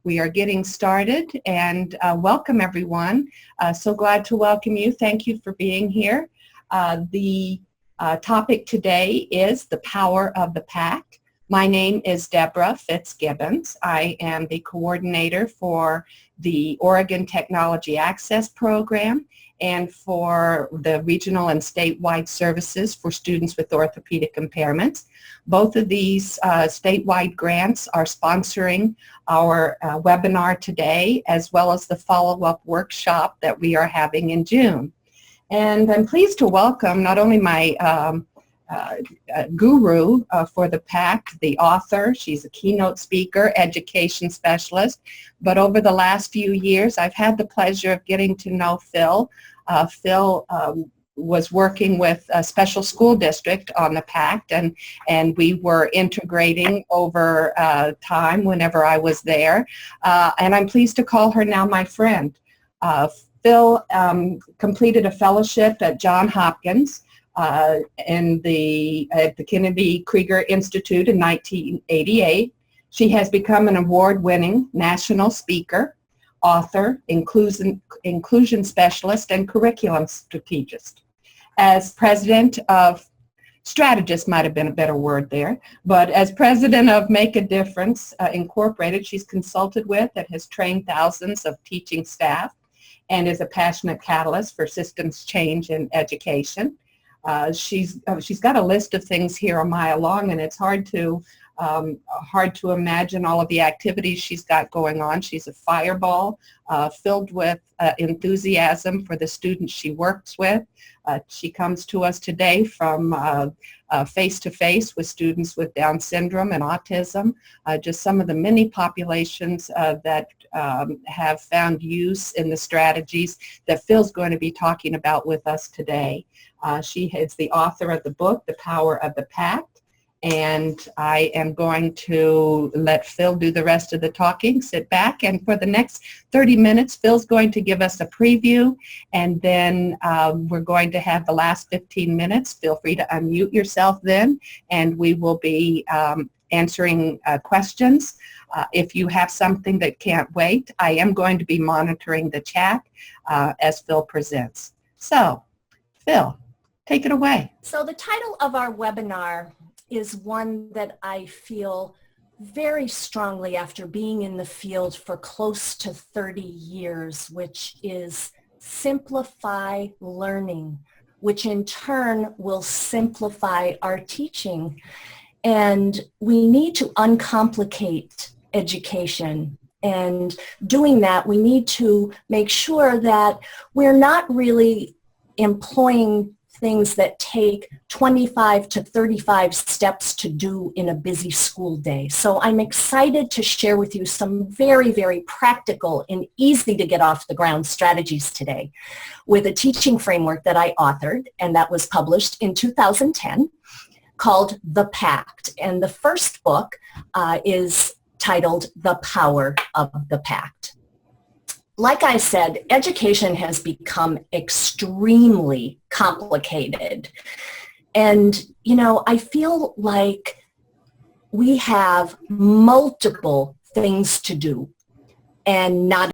We are getting started, and welcome everyone. So glad to welcome you. Thank you for being here. The topic today is the power of the P.A.C.T. My name is Deborah Fitzgibbons. I am the coordinator for the Oregon Technology Access Program and for the regional and statewide services for students with orthopedic impairments. Both of these statewide grants are sponsoring our webinar today, as well as the follow-up workshop that we are having in June. And I'm pleased to welcome not only my guru for the P.A.C.T, the author. She's a keynote speaker, education specialist, but over the last few years I've had the pleasure of getting to know Phil. Phil was working with a special school district on the P.A.C.T, and we were integrating over time whenever I was there, and I'm pleased to call her now my friend. Phil completed a fellowship at Johns Hopkins at the Kennedy Krieger Institute in 1988. She has become an award-winning national speaker, author, inclusion specialist, and curriculum strategist. As president of, strategist might have been a better word there, but as president of Make a Difference Incorporated, she's consulted with and has trained thousands of teaching staff and is a passionate catalyst for systems change in education. She's got a list of things here a mile long, and it's hard to imagine all of the activities she's got going on. She's a fireball filled with enthusiasm for the students she works with. She comes to us today from face-to-face with students with Down syndrome and autism, just some of the many populations that have found use in the strategies that Phil's going to be talking about with us today. She is the author of the book, The Power of the P.A.C.T, and I am going to let Phil do the rest of the talking. Sit back, and for the next 30 minutes, Phil's going to give us a preview, and then we're going to have the last 15 minutes. Feel free to unmute yourself then, and we will be answering questions. If you have something that can't wait, I am going to be monitoring the chat as Phil presents. So, Phil, take it away. So the title of our webinar is one that I feel very strongly after being in the field for close to 30 years, which is Simplify Learning, which in turn will simplify our teaching. And we need to uncomplicate education. And doing that, we need to make sure that we're not really employing things that take 25 to 35 steps to do in a busy school day. So I'm excited to share with you some very, very practical and easy to get off the ground strategies today with a teaching framework that I authored and that was published in 2010 called The P.A.C.T. And the first book is titled The Power of the P.A.C.T. Like I said, education has become extremely complicated. And, you know, I feel like we have multiple things to do and not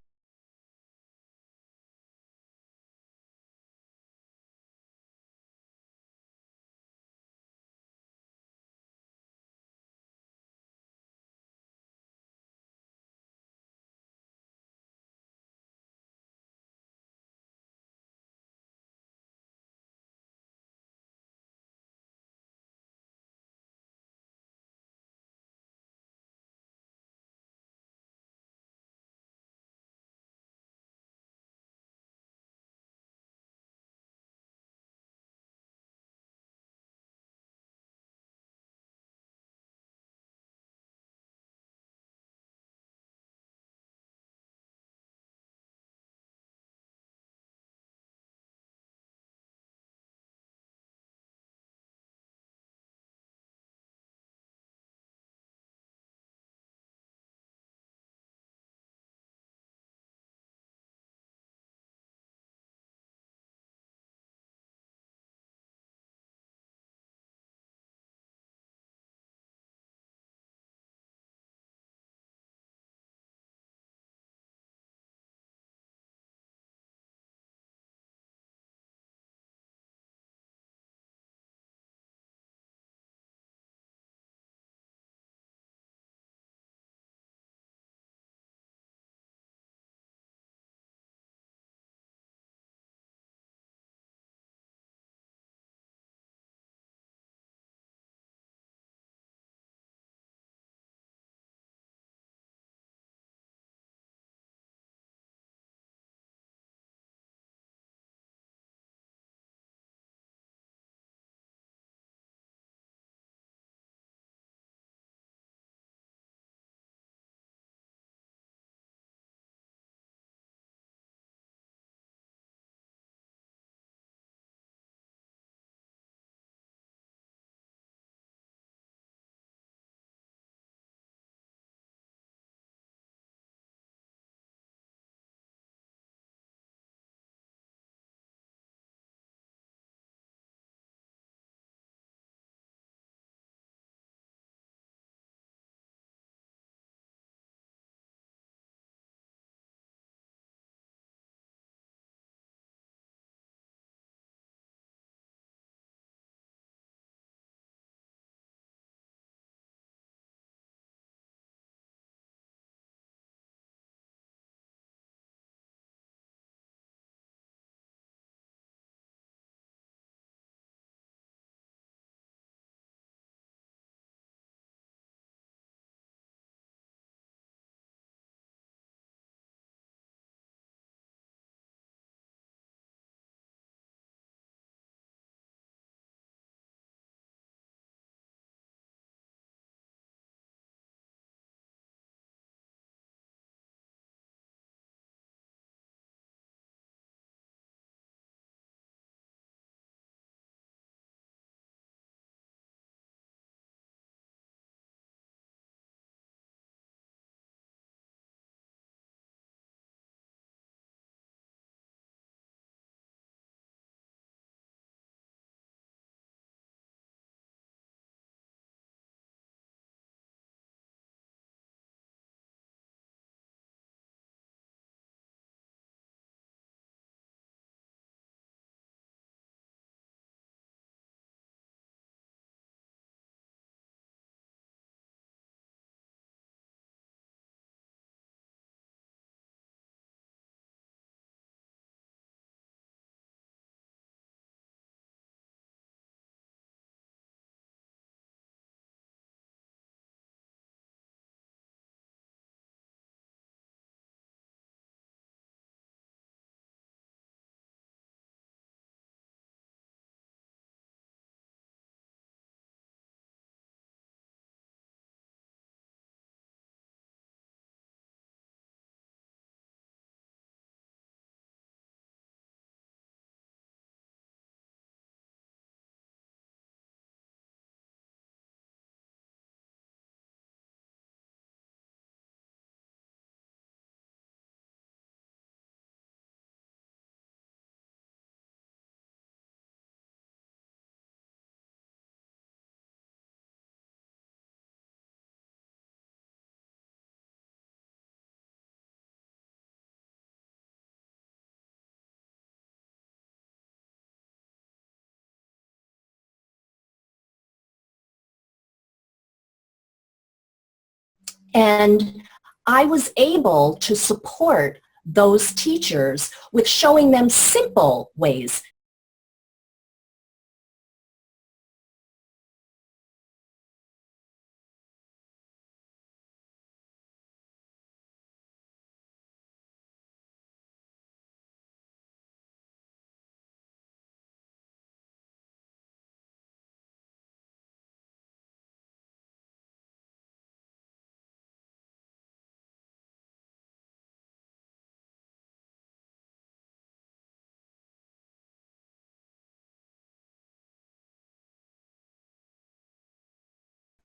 And I was able to support those teachers with showing them simple ways.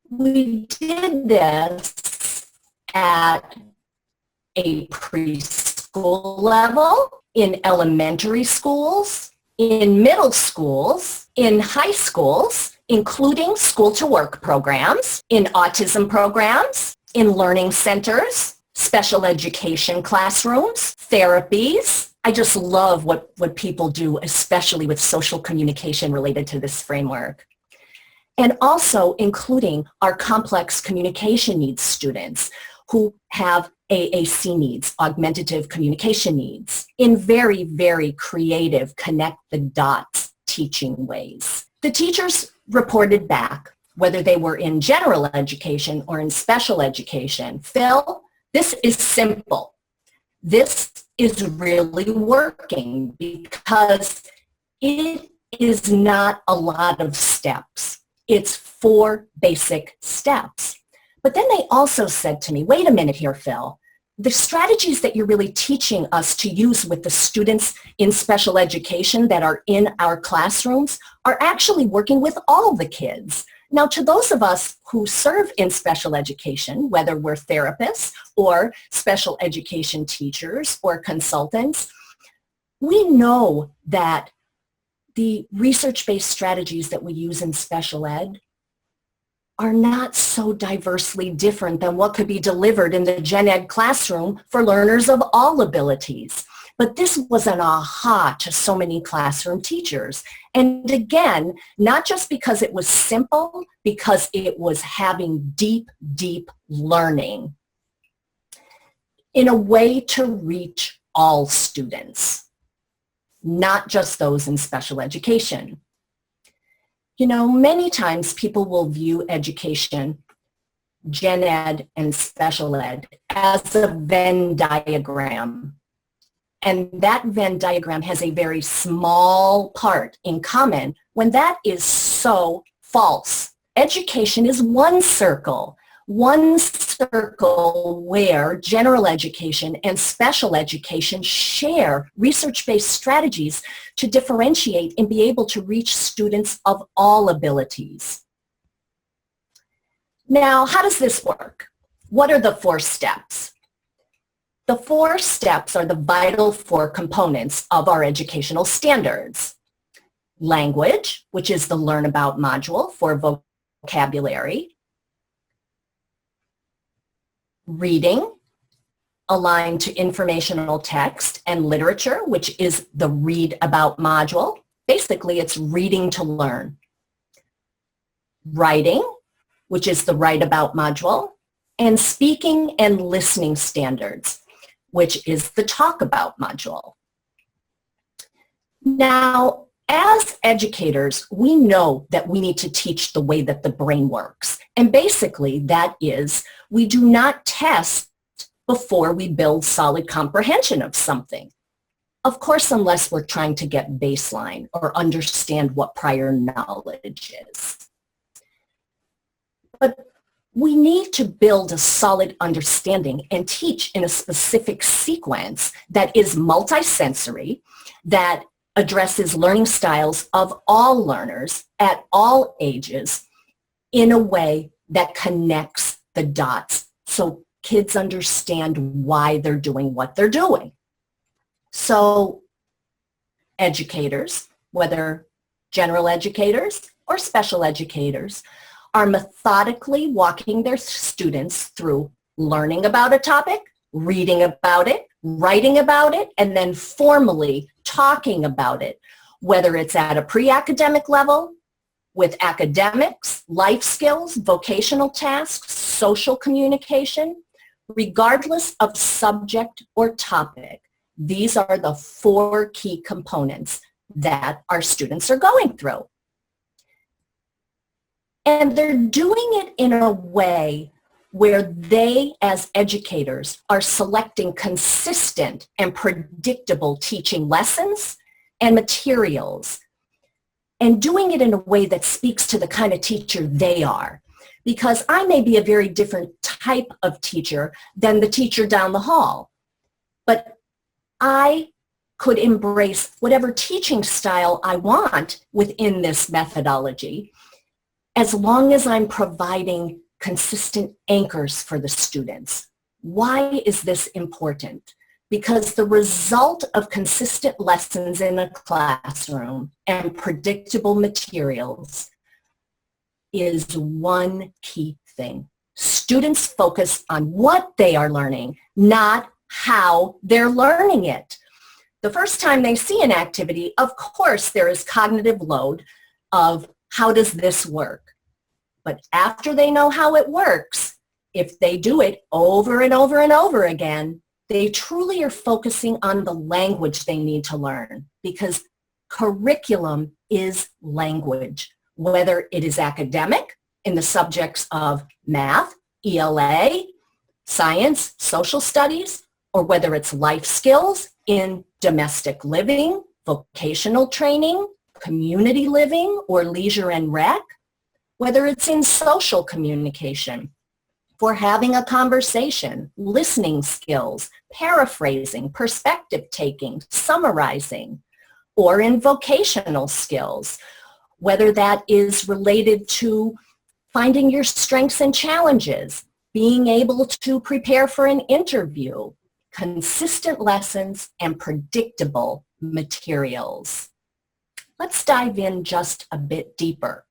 We did this at a preschool level, in elementary schools, in middle schools, in high schools, including school-to-work programs, in autism programs, in learning centers, special education classrooms, therapies. I just love what people do, especially with social communication related to this framework. And also including our complex communication needs students who have A.A.C. needs, augmentative communication needs, in very, very creative, connect the dots teaching ways. The teachers reported back, whether they were in general education or in special education, Phil, this is simple. This is really working because it is not a lot of steps. It's 4 basic steps. But then they also said to me, wait a minute here, Phil. The strategies that you're really teaching us to use with the students in special education that are in our classrooms are actually working with all the kids. Now, to those of us who serve in special education, whether we're therapists or special education teachers or consultants, we know that the research-based strategies that we use in special ed are not so diversely different than what could be delivered in the gen ed classroom for learners of all abilities. But this was an aha to so many classroom teachers. And again, not just because it was simple, because it was having deep, deep learning in a way to reach all students, not just those in special education. You know, many times people will view education, gen ed and special ed, as a Venn diagram. And that Venn diagram has a very small part in common when that is so false. Education is one circle where general education and special education share research-based strategies to differentiate and be able to reach students of all abilities. Now, how does this work? What are the 4 steps? The 4 steps are the vital 4 components of our educational standards. Language, which is the Learn About module for vocabulary. Reading, aligned to informational text and literature, which is the Read About module. Basically, it's reading to learn. Writing, which is the Write About module. And speaking and listening standards, which is the Talk About module. Now, as educators, we know that we need to teach the way that the brain works. And basically, that is, we do not test before we build solid comprehension of something. Of course, unless we're trying to get baseline or understand what prior knowledge is. But we need to build a solid understanding and teach in a specific sequence that is multisensory, that addresses learning styles of all learners at all ages in a way that connects the dots so kids understand why they're doing what they're doing. So educators, whether general educators or special educators, are methodically walking their students through learning about a topic, reading about it, writing about it, and then formally talking about it, whether it's at a pre-academic level, with academics, life skills, vocational tasks, social communication, regardless of subject or topic. These are the 4 key components that our students are going through. And they're doing it in a way where they, as educators, are selecting consistent and predictable teaching lessons and materials, and doing it in a way that speaks to the kind of teacher they are. Because I may be a very different type of teacher than the teacher down the hall, but I could embrace whatever teaching style I want within this methodology, as long as I'm providing consistent anchors for the students. Why is this important? Because the result of consistent lessons in a classroom and predictable materials is one key thing. Students focus on what they are learning, not how they're learning it. The first time they see an activity, of course, there is cognitive load of how does this work? But after they know how it works, if they do it over and over and over again, they truly are focusing on the language they need to learn, because curriculum is language, whether it is academic in the subjects of math, ELA, science, social studies, or whether it's life skills in domestic living, vocational training, community living, or leisure and rec, whether it's in social communication, for having a conversation, listening skills, paraphrasing, perspective taking, summarizing, or in vocational skills, whether that is related to finding your strengths and challenges, being able to prepare for an interview, consistent lessons, and predictable materials. Let's dive in just a bit deeper.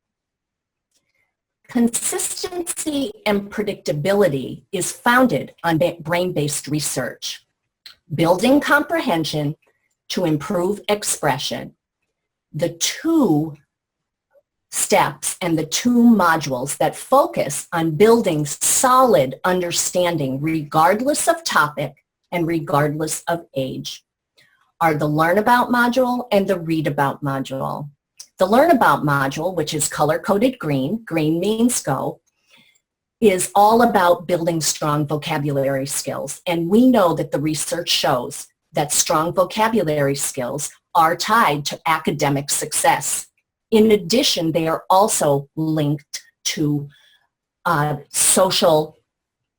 Consistency and predictability is founded on brain-based research, building comprehension to improve expression. The 2 steps and the 2 modules that focus on building solid understanding regardless of topic and regardless of age are the Learn About module and the Read About module. The Learn About module, which is color-coded green, green means go, is all about building strong vocabulary skills. And we know that the research shows that strong vocabulary skills are tied to academic success. In addition, they are also linked to social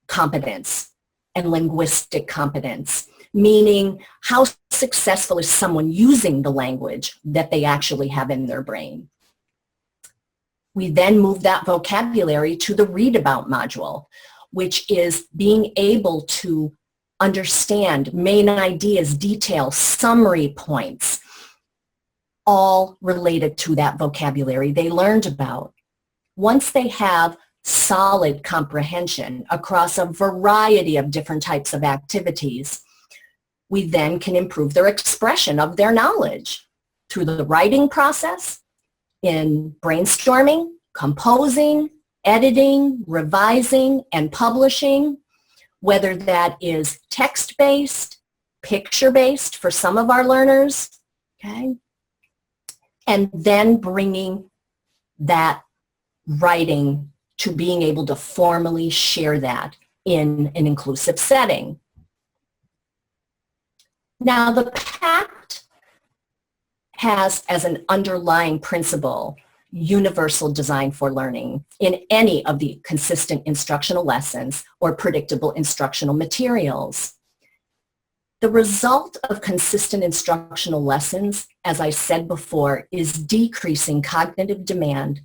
competence and linguistic competence, meaning how successful is someone using the language that they actually have in their brain. We then move that vocabulary to the Read About module, which is being able to understand main ideas, details, summary points, all related to that vocabulary they learned about. Once they have solid comprehension across a variety of different types of activities, we then can improve their expression of their knowledge through the writing process, in brainstorming, composing, editing, revising, and publishing, whether that is text-based, picture-based for some of our learners, okay? And then bringing that writing to being able to formally share that in an inclusive setting. Now, the P.A.C.T has as an underlying principle universal design for learning in any of the consistent instructional lessons or predictable instructional materials. The result of consistent instructional lessons, as I said before, is decreasing cognitive demand,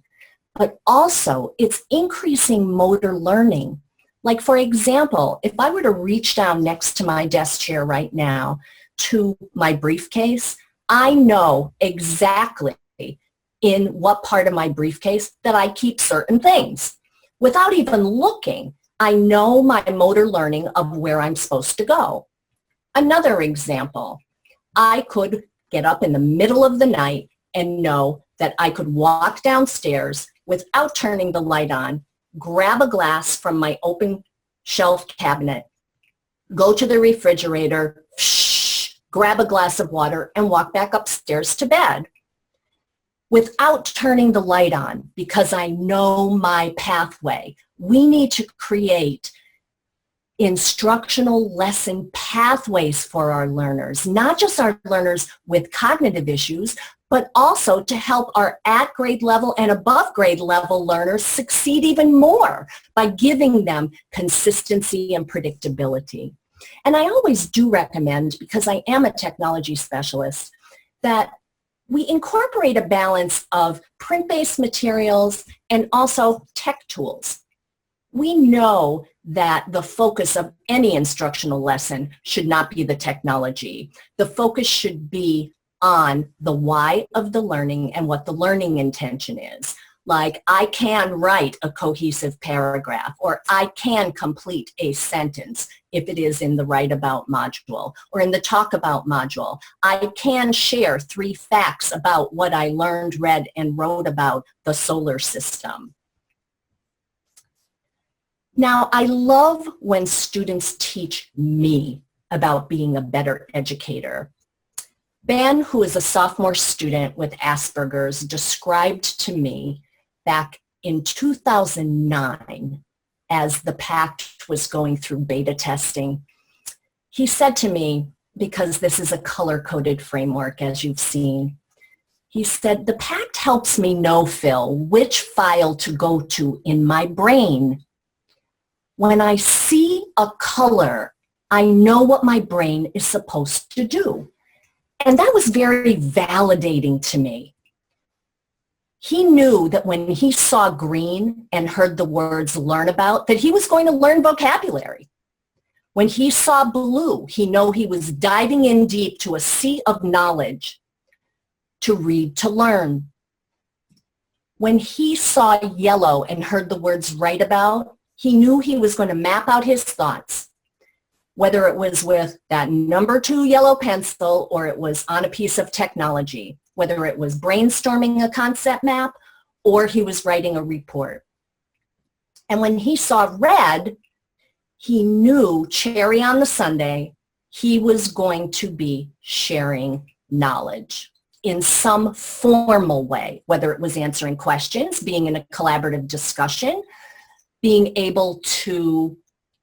but also it's increasing motor learning. Like, for example, if I were to reach down next to my desk chair right now to my briefcase, I know exactly in what part of my briefcase that I keep certain things. Without even looking, I know my motor learning of where I'm supposed to go. Another example, I could get up in the middle of the night and know that I could walk downstairs without turning the light on grab a glass from my open shelf cabinet, go to the refrigerator, grab a glass of water, and walk back upstairs to bed without turning the light on, because I know my pathway. We need to create instructional lesson pathways for our learners, not just our learners with cognitive issues, but also to help our at grade level and above grade level learners succeed even more by giving them consistency and predictability. And I always do recommend, because I am a technology specialist, that we incorporate a balance of print-based materials and also tech tools. We know that the focus of any instructional lesson should not be the technology. The focus should be on the why of the learning and what the learning intention is. Like, I can write a cohesive paragraph, or I can complete a sentence if it is in the Write About module or in the Talk About module. I can share 3 facts about what I learned, read, and wrote about the solar system. Now, I love when students teach me about being a better educator. Ben, who is a sophomore student with Asperger's, described to me back in 2009, as the P.A.C.T was going through beta testing, he said to me, because this is a color-coded framework, as you've seen, he said, the P.A.C.T helps me know, Phil, which file to go to in my brain. When I see a color, I know what my brain is supposed to do. And that was very validating to me. He knew that when he saw green and heard the words learn about, that he was going to learn vocabulary. When he saw blue, he knew he was diving in deep to a sea of knowledge to read, to learn. When he saw yellow and heard the words write about, he knew he was going to map out his thoughts, whether it was with that number 2 yellow pencil or it was on a piece of technology, whether it was brainstorming a concept map or he was writing a report. And when he saw red, he knew, cherry on the sundae, he was going to be sharing knowledge in some formal way, whether it was answering questions, being in a collaborative discussion, being able to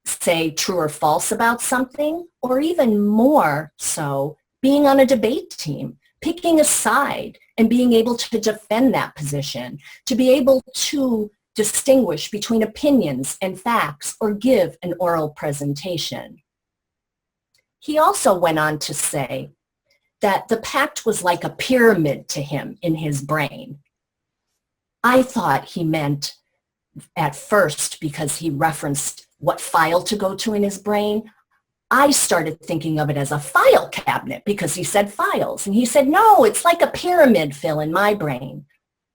say true or false about something, or even more so, being on a debate team, picking a side and being able to defend that position, to be able to distinguish between opinions and facts or give an oral presentation. He also went on to say that the P.A.C.T was like a pyramid to him in his brain. I thought he meant at first, because he referenced what file to go to in his brain, I started thinking of it as a file cabinet because he said files. And he said, no, it's like a pyramid, Phil, in my brain.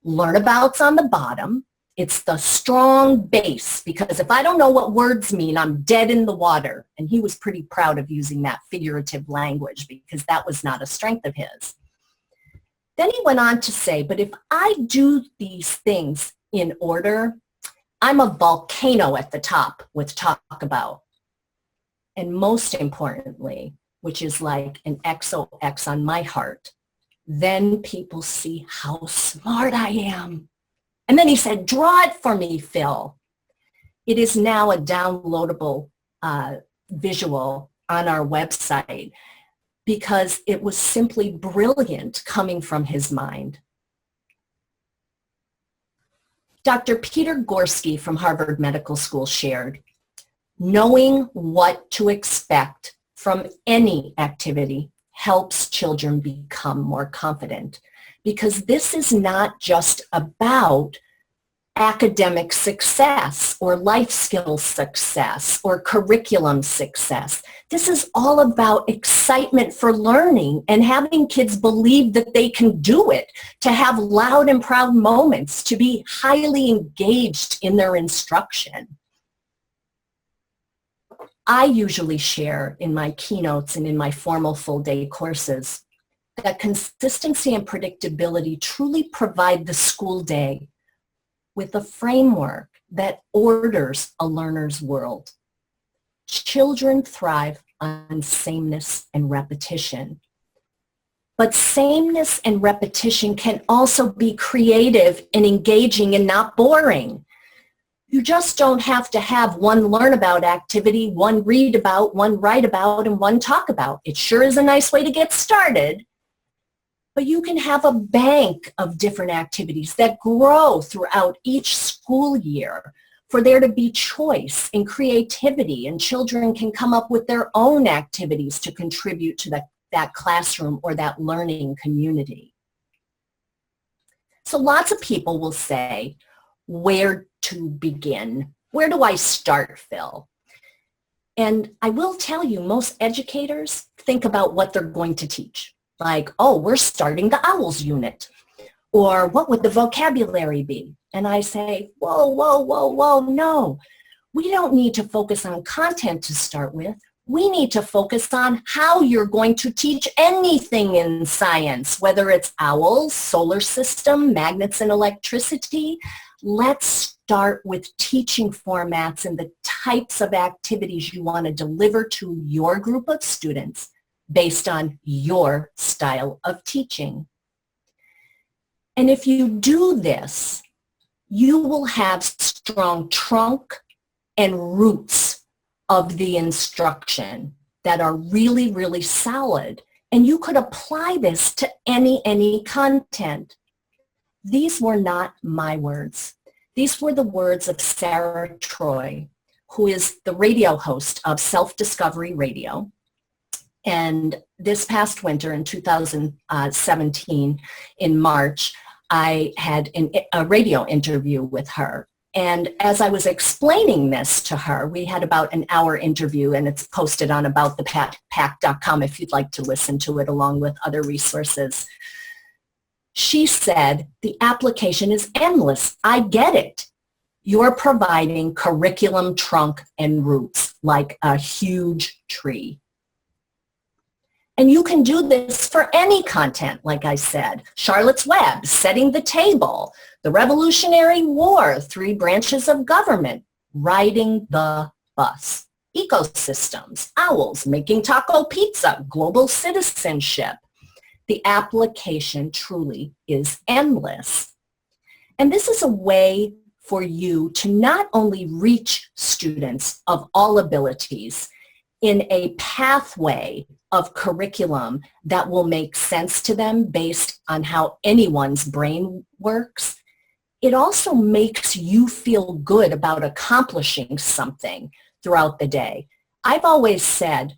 Learn about's on the bottom. It's the strong base, because if I don't know what words mean, I'm dead in the water. And he was pretty proud of using that figurative language because that was not a strength of his. Then he went on to say, but if I do these things in order, I'm a volcano at the top with Talk About. And most importantly, which is like an XOX on my heart, then people see how smart I am. And then he said, draw it for me, Phil. It is now a downloadable visual on our website because it was simply brilliant coming from his mind. Dr. Peter Gorski from Harvard Medical School shared, knowing what to expect from any activity helps children become more confident, because this is not just about academic success or life skills success or curriculum success. This is all about excitement for learning and having kids believe that they can do it, to have loud and proud moments, to be highly engaged in their instruction. I usually share in my keynotes and in my formal full-day courses that consistency and predictability truly provide the school day with a framework that orders a learner's world. Children thrive on sameness and repetition. But sameness and repetition can also be creative and engaging and not boring. You just don't have to have one learn about activity, one read about, one write about, and one talk about. It sure is a nice way to get started. But you can have a bank of different activities that grow throughout each school year for there to be choice and creativity, and children can come up with their own activities to contribute to that classroom or that learning community. So lots of people will say, where to begin? Where do I start, Phil? And I will tell you, most educators think about what they're going to teach. Like, oh, we're starting the OWLS unit. Or what would the vocabulary be? And I say, whoa, whoa, whoa, whoa, no. We don't need to focus on content to start with. We need to focus on how you're going to teach anything in science, whether it's OWLS, solar system, magnets and electricity. Let's start with teaching formats and the types of activities you want to deliver to your group of students based on your style of teaching. And if you do this, you will have strong trunk and roots of the instruction that are really, really solid. And you could apply this to any content. These were not my words. These were the words of Sarah Troy, who is the radio host of Self-Discovery Radio. And this past winter in 2017, in March, I had a radio interview with her. And as I was explaining this to her, we had about an hour interview, and it's posted on aboutthepact.com if you'd like to listen to it along with other resources. She said, the application is endless. I get it. You're providing curriculum trunk and roots like a huge tree. And you can do this for any content, like I said. Charlotte's Web, Setting the Table, The Revolutionary War, 3 Branches of Government, Riding the Bus, Ecosystems, OWLS, Making Taco Pizza, Global Citizenship. The application truly is endless. And this is a way for you to not only reach students of all abilities in a pathway of curriculum that will make sense to them based on how anyone's brain works, it also makes you feel good about accomplishing something throughout the day. I've always said,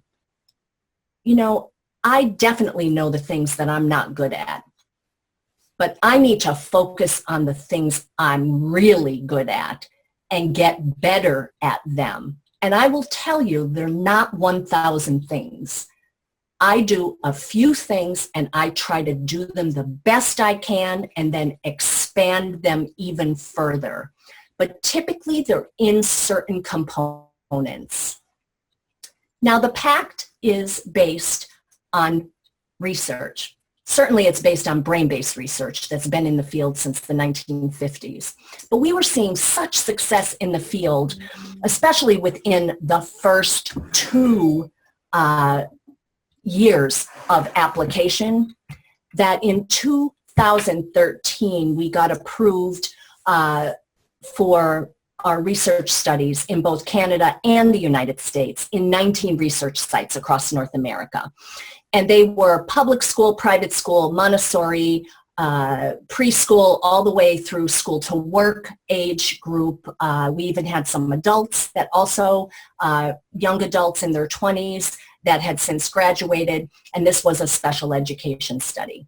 you know, I definitely know the things that I'm not good at, but I need to focus on the things I'm really good at and get better at them. And I will tell you, they're not 1,000 things. I do a few things and I try to do them the best I can and then expand them even further. But typically they're in certain components. Now the PACT is based on research. Certainly it's based on brain-based research that's been in the field since the 1950s. But we were seeing such success in the field, especially within the first 2 years of application, that in 2013 we got approved for our research studies in both Canada and the United States in 19 research sites across North America. And they were public school, private school, Montessori, preschool, all the way through school to work age group. We even had some adults that also, young adults in their 20s that had since graduated, and this was a special education study.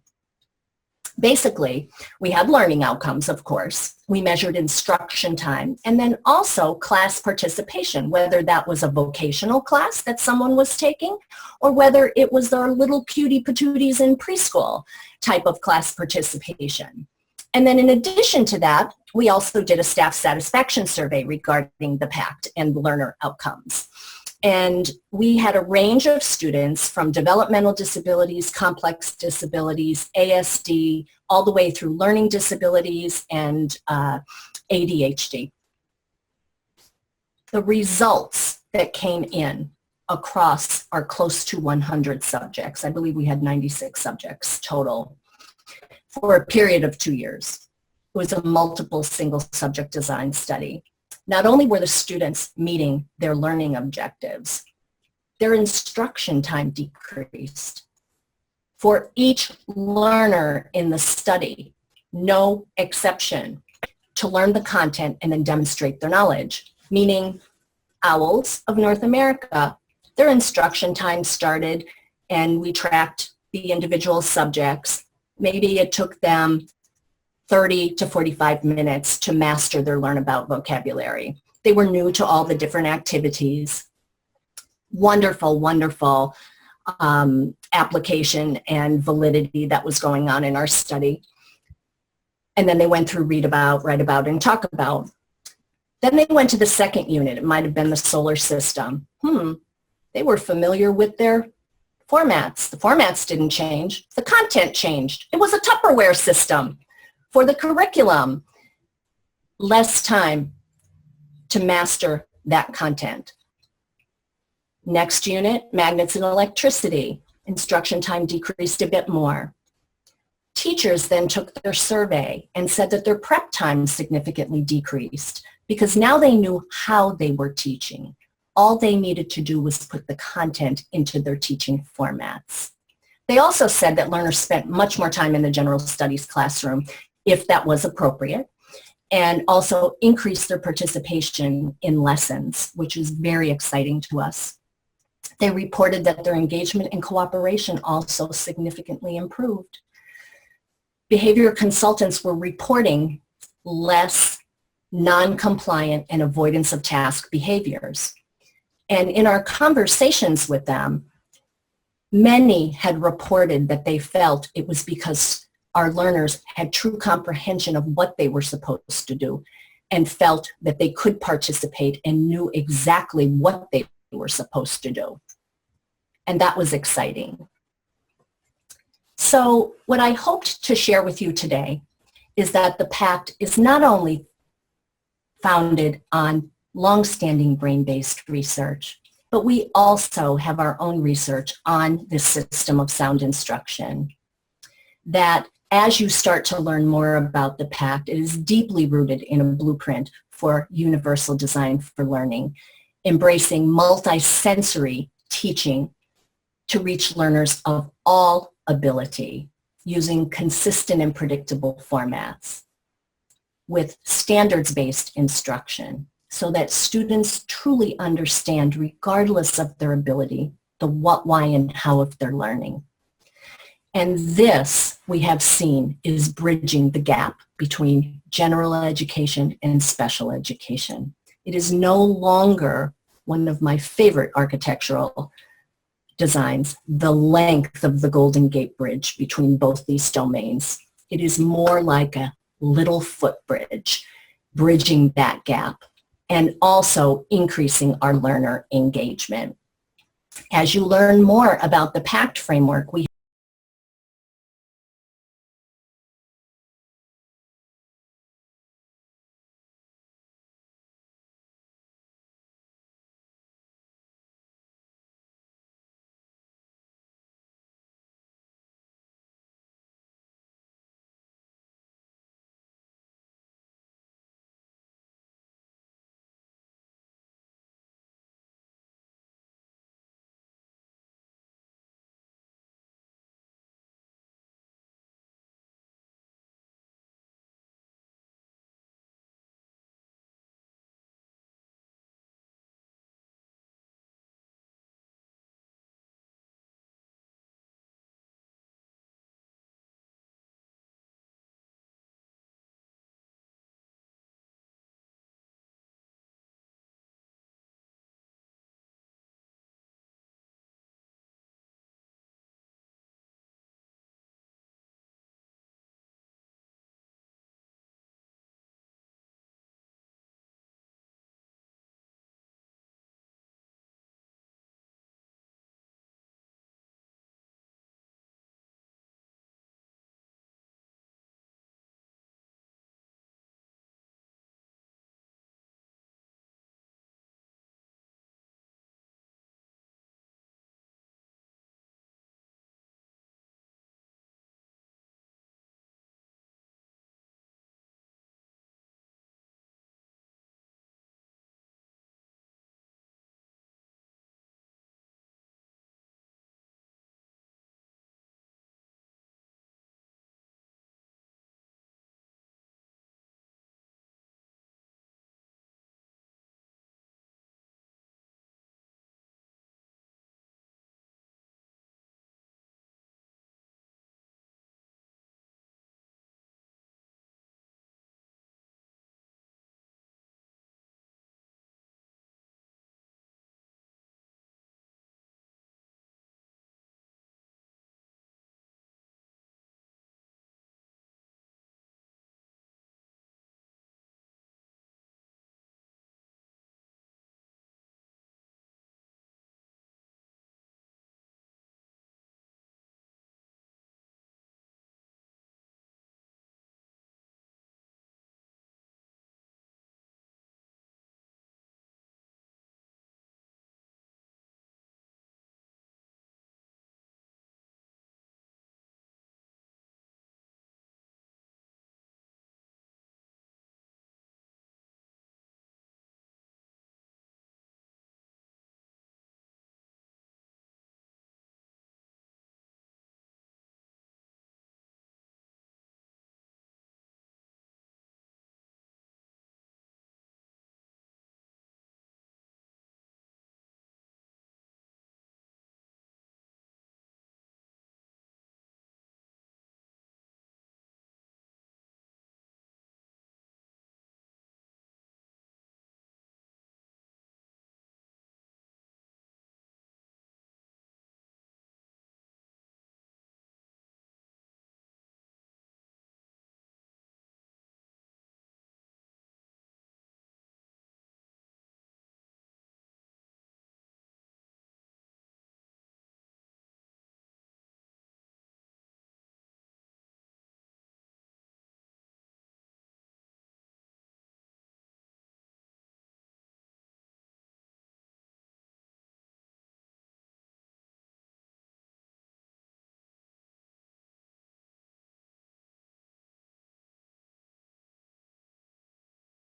Basically, we had learning outcomes, of course. We measured instruction time, and then also class participation, whether that was a vocational class that someone was taking, or whether it was their little cutie patooties in preschool type of class participation. And then in addition to that, we also did a staff satisfaction survey regarding the PACT and learner outcomes. And we had a range of students from developmental disabilities, complex disabilities, ASD, all the way through learning disabilities and ADHD. the results that came in across our close to 100 subjects. I believe we had 96 subjects total for a period of 2 years. It was a multiple single subject design study. Not only were the students meeting their learning objectives, their instruction time decreased. For each learner in the study, no exception, to learn the content and then demonstrate their knowledge, meaning OWLs of North America, their instruction time started and we tracked the individual subjects. Maybe it took them 30 to 45 minutes to master their learn about vocabulary. They were new to all the different activities. Wonderful, wonderful application and validity that was going on in our study. And then they went through read about, write about, and talk about. Then they went to the second unit. It might have been the solar system. They were familiar with their formats. The formats didn't change. The content changed. It was a Tupperware system for the curriculum. Less time to master that content. Next unit, magnets and electricity. Instruction time decreased a bit more. Teachers then took their survey and said that their prep time significantly decreased because now they knew how they were teaching. All they needed to do was put the content into their teaching formats. They also said that learners spent much more time in the general studies classroom if that was appropriate, and also increased their participation in lessons, which is very exciting to us. They reported that their engagement and cooperation also significantly improved. Behavior consultants were reporting less non-compliant and avoidance of task behaviors. And in our conversations with them, many had reported that they felt it was because our learners had true comprehension of what they were supposed to do and felt that they could participate and knew exactly what they were supposed to do. And that was exciting. So what I hoped to share with you today is that the P.A.C.T is not only founded on long-standing brain-based research, but we also have our own research on this system of sound instruction. That as you start to learn more about the P.A.C.T, it is deeply rooted in a blueprint for universal design for learning, embracing multisensory teaching to reach learners of all ability using consistent and predictable formats with standards-based instruction so that students truly understand, regardless of their ability, the what, why, and how of their learning. And this, we have seen, is bridging the gap between general education and special education. It is no longer one of my favorite architectural designs, the length of the Golden Gate Bridge between both these domains. It is more like a little footbridge, bridging that gap and also increasing our learner engagement. As you learn more about the P.A.C.T framework, we